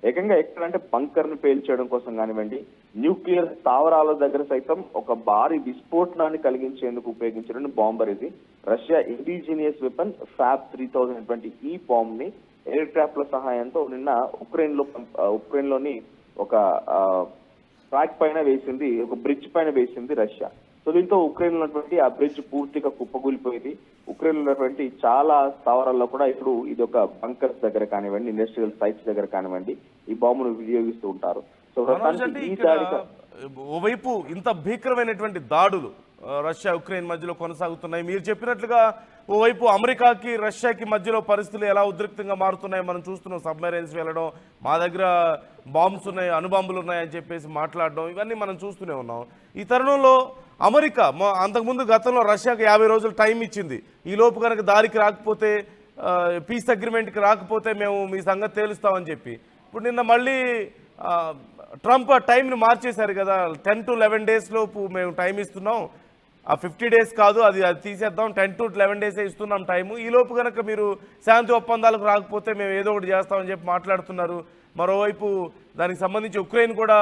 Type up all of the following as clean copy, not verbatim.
ఏకంగా ఎక్కడంటే బంకర్ ను పేల్చేయడం కోసం కానివ్వండి, న్యూక్లియర్ స్థావరాల దగ్గర సైతం ఒక భారీ విస్ఫోటనాన్ని కలిగించేందుకు ఉపయోగించిన బాంబర్ ఇది. రష్యా ఇండిజినియస్ వెపన్ ఫ్యాబ్ 3020 ఈ బాంబ్ ని ఎయిర్ క్రాఫ్ట్ల సహాయంతో నిన్న ఉక్రెయిన్ లోని ఒక ట్రాక్ పైన వేసింది, ఒక బ్రిడ్జ్ పైన వేసింది రష్యా. సో దీంతో ఉక్రెయిన్ ఉన్నటువంటి ఆ బ్రిడ్జ్ పూర్తిగా కుప్పగూలిపోయింది. ఉక్రెయిన్ ఉన్నటువంటి చాలా స్థావరాల్లో కూడా ఇప్పుడు ఇది ఒక బంకర్స్ దగ్గర కానివ్వండి, ఇండస్ట్రియల్ సైట్స్ దగ్గర కానివ్వండి ఈ బాంబును వినియోగిస్తూ ఉంటారు. సో ఓవైపు ఇంత భీకరమైనటువంటి దాడులు రష్యా ఉక్రెయిన్ మధ్యలో కొనసాగుతున్నాయి. మీరు చెప్పినట్లుగా ఓవైపు అమెరికాకి రష్యాకి మధ్యలో పరిస్థితులు ఎలా ఉద్రిక్తంగా మారుతున్నాయి మనం చూస్తున్నాం. సబ్మెరైన్స్ వెళ్ళడం, మా దగ్గర బాంబ్స్ ఉన్నాయి, అణుబాంబులు ఉన్నాయని చెప్పేసి మాట్లాడడం, ఇవన్నీ మనం చూస్తూనే ఉన్నాం. ఈ తరుణంలో అమెరికా అంతకుముందు గతంలో రష్యాకి 50 రోజులు టైం ఇచ్చింది. ఈ లోపు కనుక దారికి రాకపోతే, పీస్ అగ్రిమెంట్కి రాకపోతే మేము మీ సంగతి తేలుస్తామని చెప్పి ఇప్పుడు నిన్న మళ్ళీ ట్రంప్ టైంని మార్చేశారు కదా. 10 to 11 days లోపు మేము టైం ఇస్తున్నాం, ఆ 50 days కాదు, అది తీసేద్దాం, 10 to 11 days ఇస్తున్నాం టైము. ఈ లోపు కనుక మీరు శాంతి ఒప్పందాలకు రాకపోతే మేము ఏదో ఒకటి చేస్తామని చెప్పి మాట్లాడుతున్నారు. మరోవైపు దానికి సంబంధించి ఉక్రెయిన్ కూడా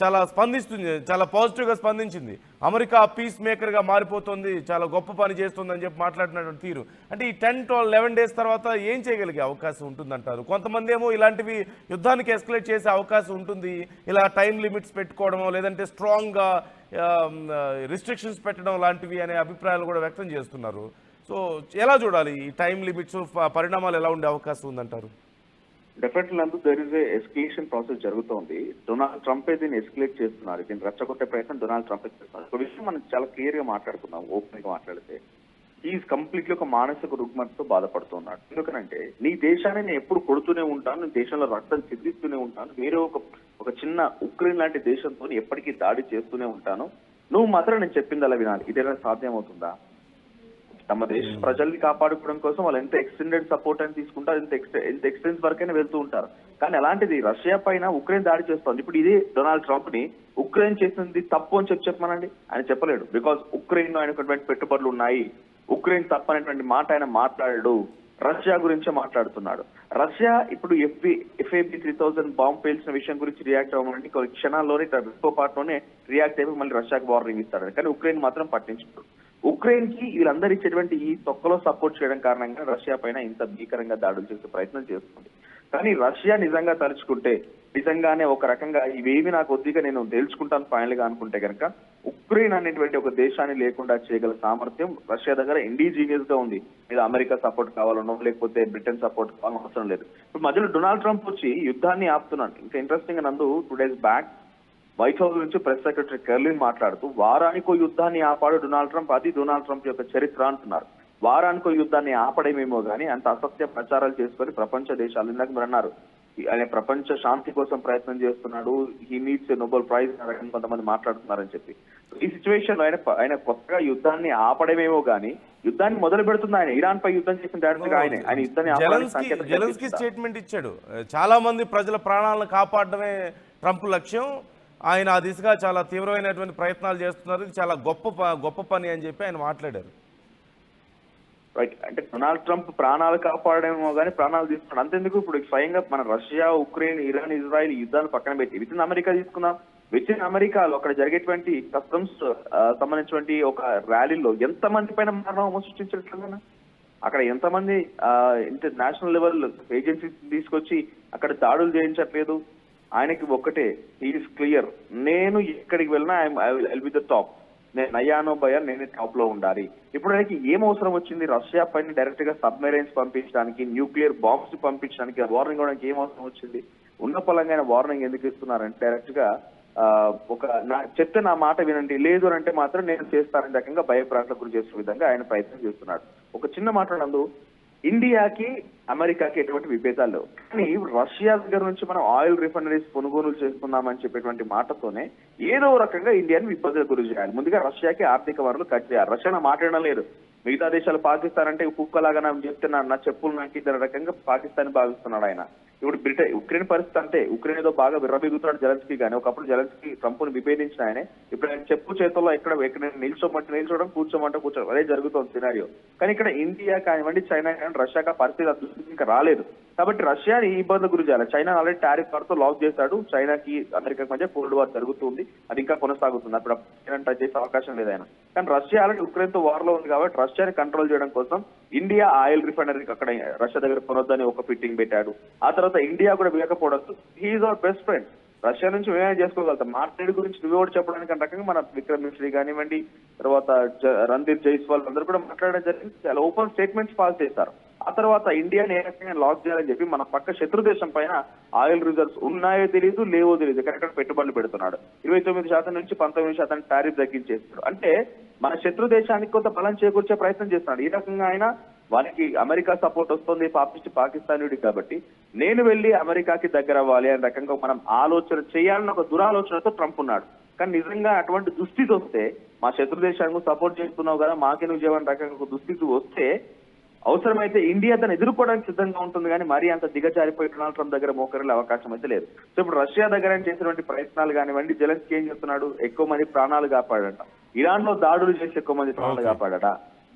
చాలా స్పందిస్తుంది, చాలా పాజిటివ్గా స్పందించింది. అమెరికా పీస్ మేకర్గా మారిపోతుంది, చాలా గొప్ప పని చేస్తుందని చెప్పి మాట్లాడినటువంటి తీరు. అంటే ఈ 10 to 11 days తర్వాత ఏం చేయగలిగే అవకాశం ఉంటుందంటారు? కొంతమంది ఏమో ఇలాంటివి యుద్ధానికి ఎస్కలేట్ చేసే అవకాశం ఉంటుంది, ఇలా టైం లిమిట్స్ పెట్టుకోవడమో లేదంటే స్ట్రాంగ్గా రిస్ట్రిక్షన్స్ పెట్టడం లాంటివి అనే అభిప్రాయాలు కూడా వ్యక్తం చేస్తున్నారు. సో ఎలా చూడాలి ఈ టైం లిమిట్స్, పరిణామాలు ఎలా ఉండే అవకాశం ఉందంటారు? Definitely Nandu there is a escalation process జరుగుతోంది. డొనాల్డ్ ట్రంప్ దీన్ని ఎస్కలేట్ చేస్తున్నారు, దీన్ని రెచ్చగొట్టే ప్రయత్నం డొనాల్డ్ ట్రంప్ చేస్తున్నారు. ఒక విషయం మనం చాలా క్లియర్ గా మాట్లాడుకుందాం, ఓపెన్ గా మాట్లాడితే ఈజ్ కంప్లీట్లీ ఒక మానసిక రుగ్మతతో బాధపడుతున్నాడు. ఎందుకనంటే నీ దేశాన్ని నేను ఎప్పుడు కొడుతూనే ఉంటాను, నీ దేశంలో రక్తం చిందిస్తూనే ఉంటాను, వేరే ఒక చిన్న ఉక్రెయిన్ లాంటి దేశంతో ఎప్పటికీ దాడి చేస్తూనే ఉంటాను, నువ్వు మాత్రం నేను చెప్పింది అలా వినాలి. ఇదేనా సాధ్యం అవుతుందా? తమ దేశ ప్రజల్ని కాపాడుకోవడం కోసం వాళ్ళు ఎంత ఎక్స్టెండెడ్ సపోర్ట్ అని తీసుకుంటారు, ఎంత ఎక్స్టెన్స్ వరకైనా వెళ్తూ ఉంటారు. కానీ అలాంటిది రష్యా పైన ఉక్రెయిన్ దాడి చేస్తోంది. ఇప్పుడు ఇదే డొనాల్డ్ ట్రంప్ ని ఉక్రెయిన్ చేసింది తప్పు అని చెప్పమనండి, ఆయన చెప్పలేడు. బికాస్ ఉక్రెయిన్ లో ఆయనటువంటి పెట్టుబడులు ఉన్నాయి, ఉక్రెయిన్ తప్పనేటువంటి మాట ఆయన మాట్లాడాడు, రష్యా గురించే మాట్లాడుతున్నాడు. రష్యా ఇప్పుడు FAB 3000 బాంబ్ పేల్చిన విషయం గురించి రియాక్ట్ అవ్వమంటే కొన్ని క్షణాల్లోనే ఎక్కువ పాటలోనే రియాక్ట్ అయిపోయి మళ్ళీ రష్యాకి వార్నింగ్ ఇస్తాడు. కానీ ఉక్రెయిన్ మాత్రం పట్టించుకోడు. ఉక్రెయిన్ కి వీళ్ళందరూ ఇచ్చేటువంటి ఈ తొక్కలో సపోర్ట్ చేయడం కారణంగా రష్యా పైన ఇంత భీకరంగా దాడులు చేసే ప్రయత్నం చేస్తుంది. కానీ రష్యా నిజంగా తలుచుకుంటే, నిజంగానే ఒక రకంగా ఇవేమి నాకు కొద్దిగా నేను తెలుసుకుంటాను ఫైనల్ గా అనుకుంటే కనుక ఉక్రెయిన్ అనేటువంటి ఒక దేశాన్ని లేకుండా చేయగల సామర్థ్యం రష్యా దగ్గర ఇండిజినియస్ గా ఉంది. మీద అమెరికా సపోర్ట్ కావాలనో లేకపోతే బ్రిటన్ సపోర్ట్ కావాలని అవసరం లేదు. ఇప్పుడు మధ్యలో డొనాల్డ్ ట్రంప్ వచ్చి యుద్ధాన్ని ఆపుతున్నాడు. ఇంకా ఇంట్రెస్టింగ్ గా నందు 2 days బ్యాక్ వైట్ హౌస్ నుంచి ప్రెస్ సెక్రటరీ కెర్లిన్ మాట్లాడుతూ వారానికో యుద్ధాన్ని ఆపాడు డొనాల్డ్ ట్రంప్, అది డొనాల్డ్ ట్రంప్ యొక్క చరిత్ర అంటున్నారు. వారానికో యుద్ధాన్ని ఆపడమేమో కానీ అంత అసత్య ప్రచారాలు చేసుకొని ప్రపంచ దేశాలు, ఇందాక మీరు అన్నారు ఆయన ప్రపంచ శాంతి కోసం ప్రయత్నం చేస్తున్నాడు, హీ నీడ్స్ నోబెల్ ప్రైజ్ అని కొంతమంది మాట్లాడుతున్నారని చెప్పి. ఈ సిచ్యువేషన్ లో ఆయన కొత్తగా యుద్ధాన్ని ఆపడమేమో కానీ యుద్ధాన్ని మొదలు పెడుతుంది ఆయన. ఇరాన్ పై యుద్ధం చేసిన డైరెక్ట్ గా ఆయన యుద్ధాన్ని స్టేట్మెంట్ ఇచ్చాడు. చాలా మంది ప్రజల ప్రాణాలను కాపాడడమే ట్రంప్ లక్ష్యం, ఆయన ఆ దిశగా చాలా తీవ్రమైనటువంటి ప్రయత్నాలు చేస్తున్నారు, ఇది చాలా గొప్ప పని అని చెప్పి ఆయన మాట్లాడారు. రైట్, అంటే డొనాల్డ్ ట్రంప్ ప్రాణాలు కాపాడేమో కానీ ప్రాణాలు తీసుకున్నాడు అంతెందుకు. ఇప్పుడు స్వయంగా మన రష్యా, ఉక్రెయిన్, ఇరాన్, ఇజ్రాయిల్ యుద్ధాన్ని పక్కన పెట్టి విత్ ఇన్ అమెరికా తీసుకుందాం. విత్ ఇన్ అమెరికాలో అక్కడ జరిగేటువంటి కస్టమ్స్ సంబంధించినటువంటి ఒక ర్యాలీలో ఎంతమంది పైన మరణం సృష్టించట్లేదన్నా, అక్కడ ఎంతమంది ఇంటర్నేషనల్ లెవెల్ ఏజెన్సీస్ తీసుకొచ్చి అక్కడ దాడులు చేయించట్లేదు. ఆయనకి ఒక్కటే, ఈజ్ క్లియర్, నేను ఎక్కడికి వెళ్ళినా I will be the top, నేను అయ్యానో భయ నేనే టాప్ లో ఉండాలి. ఇప్పుడు ఆయనకి ఏం అవసరం వచ్చింది రష్యా పైన డైరెక్ట్ గా సబ్మెరైన్స్ పంపించడానికి, న్యూక్లియర్ బాంబ్స్ పంపించడానికి, వార్నింగ్ ఇవ్వడానికి ఏం అవసరం వచ్చింది? ఉన్న పలంగా ఆయన వార్నింగ్ ఎందుకు ఇస్తున్నారంటే డైరెక్ట్ గా చెప్తే నా మాట వినండి, లేదు అని అంటే మాత్రం నేను చేస్తానని రకంగా భయప్రాంతకు గురి చేసే విధంగా ఆయన ప్రయత్నం చేస్తున్నాడు. ఒక చిన్న మాట్లాడందు, ఇండియాకి అమెరికాకి ఎటువంటి విభేదాలు లేవు, కానీ రష్యా దగ్గర నుంచి మనం ఆయిల్ రిఫైనరీస్ కొనుగోలు చేసుకుందామని చెప్పేటువంటి మాటతోనే ఏదో రకంగా ఇండియాని ఇబ్బందులు గురి చేయాలి. ముందుగా రష్యాకి ఆర్థిక వనరులు కట్ చేయాలి. రష్యా మాట్లాడడం లేదు, మిగతా దేశాలు పాకిస్తాన్ అంటే కుక్కలాగా నాకు చెప్తే నా చెప్పులు నాకు ఇద్దరు రకంగా పాకిస్తాన్ భావిస్తున్నాడు ఆయన. ఇప్పుడు ఉక్రెయిన్ పరిస్థితి అంటే ఉక్రెయిన్ ఏదో బాగా విర్రబీగుతున్నాడు జెలెన్స్కీ కానీ, ఒకప్పుడు జెలెన్స్కీ ట్రంప్ను విభేదించిన ఆయనే. ఇప్పుడు ఆయన చెప్పు చేతుల్లో ఎక్కడ నిల్చోవడం, కూర్చోవడం అదే జరుగుతుంది సినారియో. కానీ ఇక్కడ ఇండియా కానివ్వండి, చైనా కానివ్వండి, రష్యాకి పరిస్థితి ఇంకా రాలేదు. కాబట్టి రష్యాని ఈ ఇబ్బంది గురి చేయాలి. చైనా ఆల్రెడీ టారిఫ్ వార్తో లాక్ చేశాడు. చైనాకి అమెరికా మధ్య కోల్డ్ వార్ జరుగుతుంది, అది ఇంకా కొనసాగుతుంది. అప్పుడు టచ్ చేసే అవకాశం లేదు ఆయన. కానీ రష్యా ఆల్రెడీ ఉక్రెయిన్ తో వార్ లో ఉంది కాబట్టి రష్యాని కంట్రోల్ చేయడం కోసం ఇండియా ఆయిల్ రిఫైనరీకి అక్కడ రష్యా దగ్గర కొనొద్దని ఒక ఫిట్టింగ్ పెట్టాడు. ఆ తర్వాత ఇండియా కూడా వేయకపోవడం, he is our best friend. Russia నుంచి మేమే చేసుకోగలుగుతాం. మార్కెట్ గురించి నువ్వు కూడా చెప్పడానికి రకంగా మన విక్రమ్ మిశ్రీ కానివ్వండి, తర్వాత రణ్దీప్ జైస్వాల్ అందరూ కూడా మాట్లాడడం జరిగింది. చాలా ఓపెన్ స్టేట్మెంట్స్ పాస్ చేశారు. ఆ తర్వాత ఇండియాని ఏ రకంగా లాక్ చేయాలని చెప్పి మన పక్క శత్రు దేశం పైన ఆయిల్ రిజర్వ్స్ ఉన్నాయో తెలియదు, లేవో తెలియదు, ఎక్కడెక్కడ పెట్టుబడులు పెడుతున్నాడు. 29% నుంచి 19% టారిఫ్ తగ్గించేస్తాడు. అంటే మన శత్రు దేశానికి కొంత బలం చేకూర్చే ప్రయత్నం చేస్తున్నాడు. ఈ రకంగా ఆయన వారికి అమెరికా సపోర్ట్ వస్తుంది, పాకిస్తానుడి కాబట్టి నేను వెళ్ళి అమెరికాకి దగ్గర అవ్వాలి అనే రకంగా మనం ఆలోచన చేయాలని ఒక దురాలోచనతో ట్రంప్ ఉన్నాడు. కానీ నిజంగా అటువంటి దుస్థితి వస్తే, మా శత్రు దేశానికి సపోర్ట్ చేస్తున్నావు కదా మాకే నువ్వు చేయని రకంగా ఒక దుస్థితి వస్తే అవసరమైతే ఇండియా తను ఎదుర్కోవడానికి సిద్ధంగా ఉంటుంది. కానీ మరీ అంత దిగజారిపోయి డొనాల్డ్ ట్రంప్ దగ్గర మోకరిల్లే అవకాశం అయితే లేదు. సో ఇప్పుడు రష్యా దగ్గర చేసినటువంటి ప్రయత్నాలు కానివ్వండి, జెలెన్స్కీ ఏం చేస్తున్నాడు, ఎక్కువ మంది ప్రాణాలు కాపాడట. ఇరాన్ లో దాడులు చేసి ఎక్కువ మంది ప్రాణాలు కాపాడట.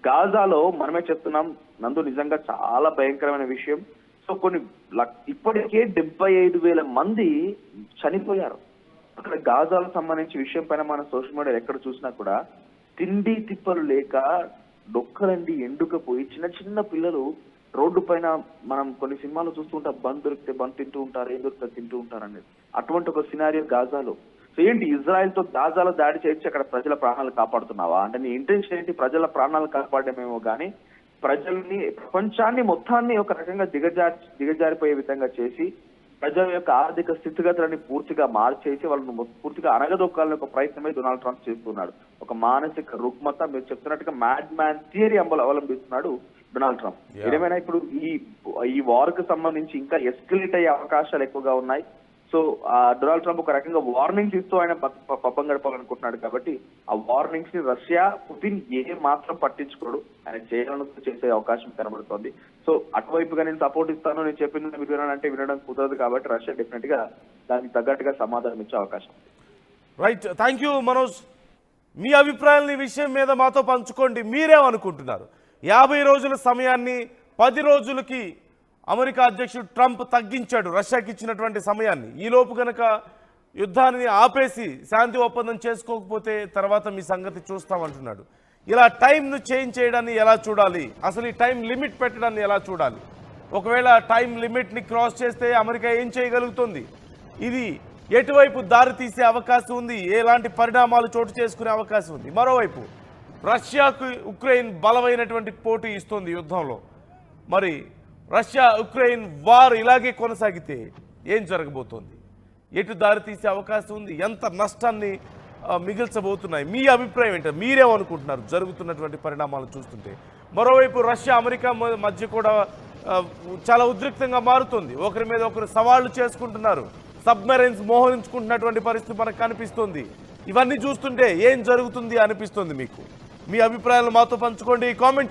గాజాలో మనమే చెప్తున్నాం నందు, నిజంగా చాలా భయంకరమైన విషయం. సో ఇప్పటికే 75,000 మంది చనిపోయారు అక్కడ గాజాలకు సంబంధించి విషయం పైన మన సోషల్ మీడియా ఎక్కడ చూసినా కూడా తిండి తిప్పలు లేక డొక్కలండి ఎండుకపోయి చిన్న చిన్న పిల్లలు రోడ్డు పైన, మనం కొన్ని సినిమాలు చూస్తుంటాం, బంద్ దొరికితే బంద్ తింటూ ఉంటారు, ఏం దొరికితే తింటూ ఉంటారు అనేది. అటువంటి ఒక సినారియో గాజాలో. సో ఏంటి, ఇజ్రాయెల్ తో గాజాలో దాడి చేయించి అక్కడ ప్రజల ప్రాణాలు కాపాడుతున్నావా అంటే నీ ఇంటెన్షన్ ఏంటి? ప్రజల ప్రాణాలు కాపాడమేమో కానీ ప్రజల్ని, ప్రపంచాన్ని మొత్తాన్ని ఒక రకంగా దిగజారిపోయే విధంగా చేసి ప్రజల యొక్క ఆర్థిక స్థితిగతులని పూర్తిగా మార్చేసి వాళ్ళని పూర్తిగా అనగదొక్కాలని ఒక ప్రయత్నమే డొనాల్డ్ ట్రంప్ చేస్తున్నాడు. ఒక మానసిక రుగ్మత, మీరు చెప్తున్నట్టుగా మ్యాడ్ మ్యాన్ థియరీ అవలంబిస్తున్నాడు డొనాల్డ్ ట్రంప్. ఏదేమైనా ఇప్పుడు ఈ వార్ కు సంబంధించి ఇంకా ఎస్కలేట్ అయ్యే అవకాశాలు ఎక్కువగా ఉన్నాయి. సో డొనాల్డ్ ట్రంప్ ఒక రకంగా వార్నింగ్స్ ఇస్తూ ఆయన పబ్బం గడపాలనుకుంటున్నాడు. కాబట్టి ఆ వార్నింగ్స్ ని రష్యా, పుతిన్ ఏ మాత్రం పట్టించుకోడు. ఆయన చేసే అవకాశం కనబడుతోంది. సో అటువైపుగా నేను సపోర్ట్ ఇస్తాను, నేను చెప్పింది మీరు వినాలంటే వినడం కుదరదు. కాబట్టి రష్యా డెఫినెట్ గా దానికి తగ్గట్టుగా సమాధానం ఇచ్చే అవకాశం. Right, thank you Manoj. మీ అభిప్రాయాలను ఈ విషయం మీద మాతో పంచుకోండి. మీరేమనుకుంటున్నారు? 50 రోజుల సమయాన్ని 10 రోజులకి అమెరికా అధ్యక్షుడు ట్రంప్ తగ్గించాడు రష్యాకి ఇచ్చినటువంటి సమయాన్ని. ఈలోపు కనుక యుద్ధాన్ని ఆపేసి శాంతి ఒప్పందం చేసుకోకపోతే తర్వాత మీ సంగతి చూస్తామంటున్నాడు. ఇలా టైంను చేంజ్ చేయడాన్ని ఎలా చూడాలి? అసలు ఈ టైం లిమిట్ పెట్టడాన్ని ఎలా చూడాలి? ఒకవేళ టైం లిమిట్ని క్రాస్ చేస్తే అమెరికా ఏం చేయగలుగుతుంది? ఇది ఎటువైపు దారి తీసే అవకాశం ఉంది? ఎలాంటి పరిణామాలు చోటు చేసుకునే అవకాశం ఉంది? మరోవైపు రష్యాకు ఉక్రెయిన్ బలమైనటువంటి పోటీ ఇస్తుంది యుద్ధంలో. మరి రష్యా ఉక్రెయిన్ వార్ ఇలాగే కొనసాగితే ఏం జరగబోతోంది? ఎటు దారి తీసే అవకాశం ఉంది? ఎంత నష్టాన్ని మిగిల్చబోతున్నాయి? మీ అభిప్రాయం ఏంటో? మీరేమనుకుంటున్నారు జరుగుతున్నటువంటి పరిణామాలు చూస్తుంటే? మరోవైపు రష్యా అమెరికా మధ్య కూడా చాలా ఉద్రిక్తంగా మారుతుంది. ఒకరి మీద ఒకరు సవాళ్లు చేసుకుంటున్నారు. సబ్మెరైన్స్ మోహరించుకుంటున్నటువంటి పరిస్థితి మనకు కనిపిస్తుంది. ఇవన్నీ చూస్తుంటే ఏం జరుగుతుంది అనిపిస్తుంది మీకు? మీ అభిప్రాయాలను మాతో పంచుకోండి. కామెంట్